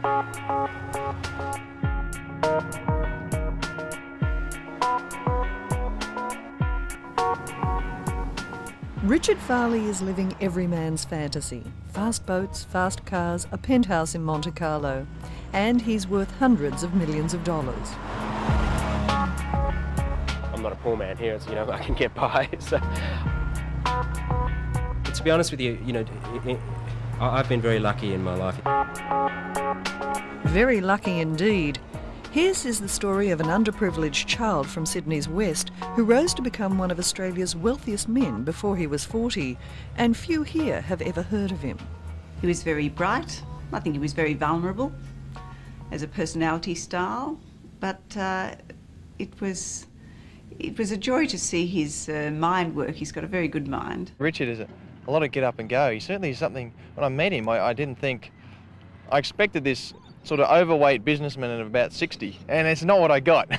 Richard Farleigh is living every man's fantasy. Fast boats, fast cars, a penthouse in Monte Carlo. And he's worth hundreds of millions of dollars. I'm not a poor man here, so, I can get by. So. To be honest with you, I've been very lucky in my life. Very lucky indeed. His is the story of an underprivileged child from Sydney's west who rose to become one of Australia's wealthiest men before he was 40, and few here have ever heard of him. He was very bright. I think he was very vulnerable as a personality style, but it was a joy to see his mind work. He's got a very good mind. Richard is a lot of get up and go. He certainly is something, when I met him, I didn't think, I expected this sort of overweight businessman of about 60, and it's not what I got.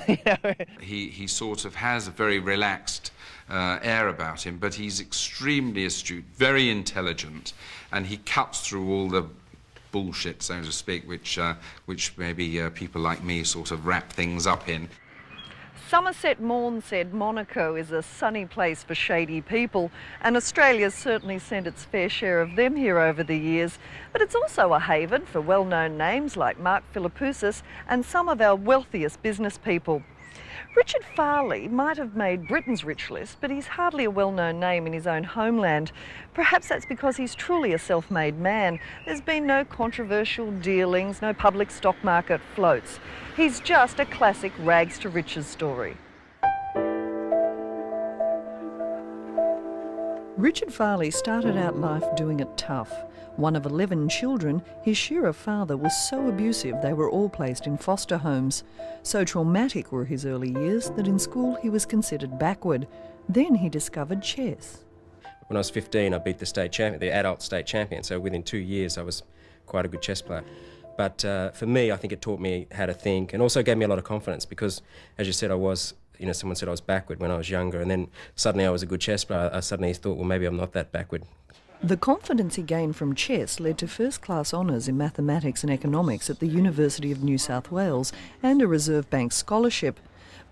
He sort of has a very relaxed air about him, but he's extremely astute, very intelligent, and he cuts through all the bullshit, so to speak, which maybe people like me sort of wrap things up in. Somerset Maugham said Monaco is a sunny place for shady people, and Australia's certainly sent its fair share of them here over the years. But it's also a haven for well-known names like Mark Philippoussis and some of our wealthiest business people. Richard Farleigh might have made Britain's rich list, but he's hardly a well-known name in his own homeland. Perhaps that's because he's truly a self-made man. There's been no controversial dealings, no public stock market floats. He's just a classic rags to riches story. Richard Farleigh started out life doing it tough. One of 11 children, his Shearer father was so abusive they were all placed in foster homes. So traumatic were his early years that in school he was considered backward. Then he discovered chess. When I was 15, I beat the state champion, the adult state champion, so within 2 years I was quite a good chess player. But for me, I think it taught me how to think, and also gave me a lot of confidence because, as you said, I was, someone said I was backward when I was younger, and then suddenly I was a good chess player. I suddenly thought, well, maybe I'm not that backward. The confidence he gained from chess led to first-class honours in mathematics and economics at the University of New South Wales and a Reserve Bank scholarship.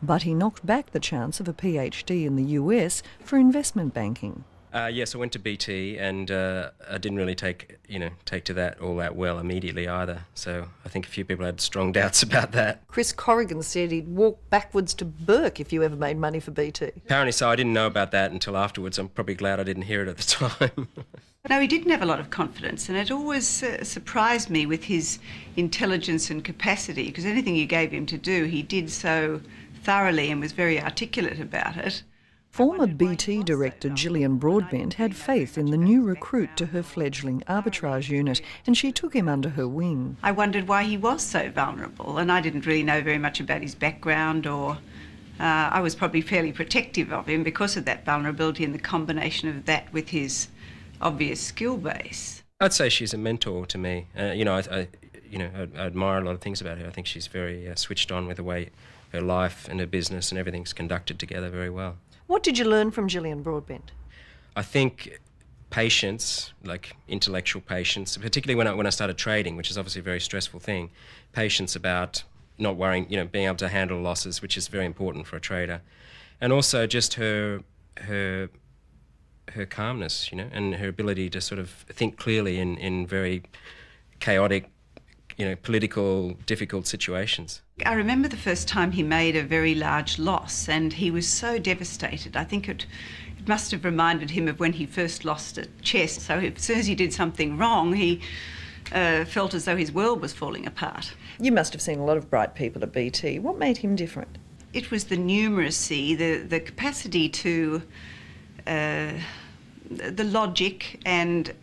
But he knocked back the chance of a PhD in the US for investment banking. Yes, I went to BT, and I didn't really take to that all that well immediately either. So I think a few people had strong doubts about that. Chris Corrigan said he'd walk backwards to Burke if you ever made money for BT. Apparently so. I didn't know about that until afterwards. I'm probably glad I didn't hear it at the time. No, he didn't have a lot of confidence, and it always surprised me with his intelligence and capacity, because anything you gave him to do, he did so thoroughly and was very articulate about it. Former BT director Gillian Broadbent had faith in the new recruit to her fledgling arbitrage unit, and she took him under her wing. I wondered why he was so vulnerable, and I didn't really know very much about his background, or I was probably fairly protective of him because of that vulnerability and the combination of that with his obvious skill base. I'd say she's a mentor to me. I admire a lot of things about her. I think she's very switched on with the way her life and her business and everything's conducted together very well. What did you learn from Gillian Broadbent? I think patience, like intellectual patience, particularly when I started trading, which is obviously a very stressful thing. Patience about not worrying, being able to handle losses, which is very important for a trader. And also just her calmness, and her ability to sort of think clearly in very chaotic, political, difficult situations. I remember the first time he made a very large loss, and he was so devastated. I think it must have reminded him of when he first lost at chess. So as soon as he did something wrong, he felt as though his world was falling apart. You must have seen a lot of bright people at BT. What made him different? It was the numeracy, the capacity to the logic and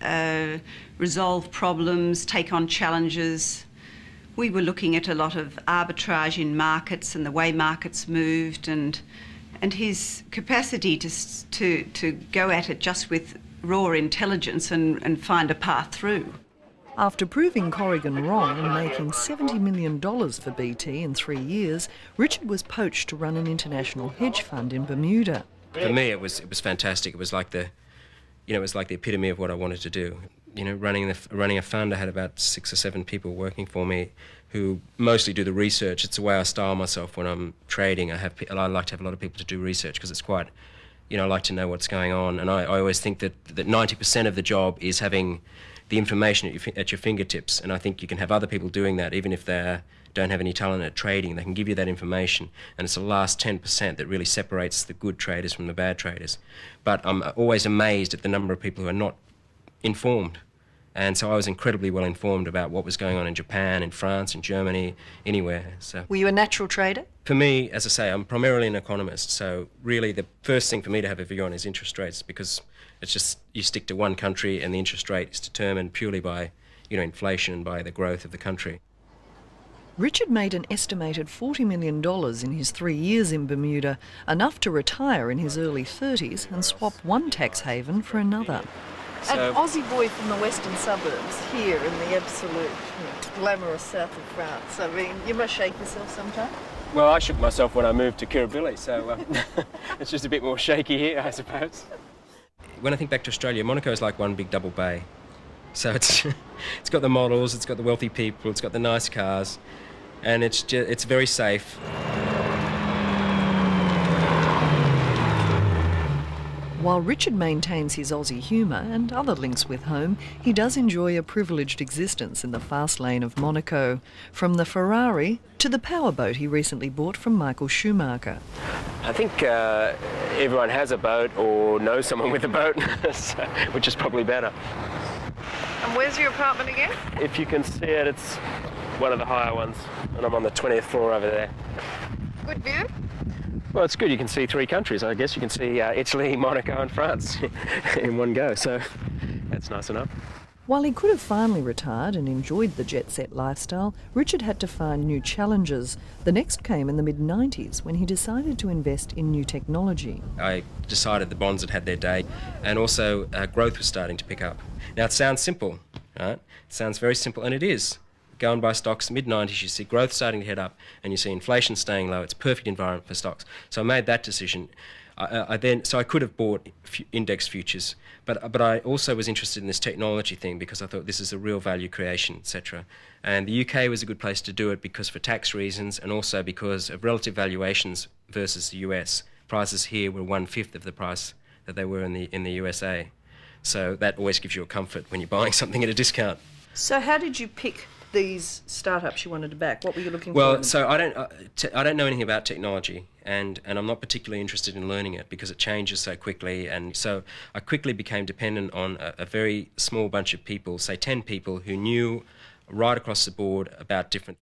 resolve problems, take on challenges. We were looking at a lot of arbitrage in markets and the way markets moved, and his capacity to go at it just with raw intelligence and find a path through. After proving Corrigan wrong and making $70 million for BT in 3 years, Richard was poached to run an international hedge fund in Bermuda. For me, it was fantastic. It was like the epitome of what I wanted to do. running a fund. I had about 6 or 7 people working for me who mostly do the research. It's the way I style myself when I'm trading. I like to have a lot of people to do research because it's quite, I like to know what's going on. And I always think that 90% of the job is having the information at your fingertips. And I think you can have other people doing that, even if they don't have any talent at trading. They can give you that information, and it's the last 10% that really separates the good traders from the bad traders. But I'm always amazed at the number of people who are not informed. And so I was incredibly well informed about what was going on in Japan, in France, in Germany, anywhere. So were you a natural trader? For me, as I say, I'm primarily an economist, so really the first thing for me to have a view on is interest rates, because it's just you stick to one country and the interest rate is determined purely by inflation and by the growth of the country. Richard made an estimated $40 million in his 3 years in Bermuda, enough to retire in his early 30s and swap one tax haven for another. An Aussie boy from the western suburbs here in the absolute glamorous south of France. I mean, you must shake yourself sometime. Well, I shook myself when I moved to Kirribilli, so it's just a bit more shaky here, I suppose. When I think back to Australia, Monaco is like one big double bay. So it's got the models, it's got the wealthy people, it's got the nice cars, and it's very safe. While Richard maintains his Aussie humour and other links with home, he does enjoy a privileged existence in the fast lane of Monaco, from the Ferrari to the powerboat he recently bought from Michael Schumacher. I think everyone has a boat or knows someone with a boat, which is probably better. And where's your apartment again? If you can see it, it's one of the higher ones, and I'm on the 20th floor over there. Good view? Well, it's good. You can see 3 countries, I guess. You can see Italy, Monaco and France in one go, so that's nice enough. While he could have finally retired and enjoyed the jet-set lifestyle, Richard had to find new challenges. The next came in the mid-90s when he decided to invest in new technology. I decided the bonds had their day, and also growth was starting to pick up. Now, it sounds simple, right? It sounds very simple, and it is. Go and buy stocks, mid-90s, you see growth starting to head up, and you see inflation staying low. It's a perfect environment for stocks. So I made that decision. So I could have bought index futures, but I also was interested in this technology thing because I thought this is a real value creation, etc. And the UK was a good place to do it because for tax reasons, and also because of relative valuations versus the US. Prices here were 1/5 of the price that they were in the USA. So that always gives you a comfort when you're buying something at a discount. So how did you pick these startups you wanted to back? What were you looking for? Well, so I don't know anything about technology, and I'm not particularly interested in learning it because it changes so quickly, and so I quickly became dependent on a very small bunch of people, say 10 people, who knew right across the board about different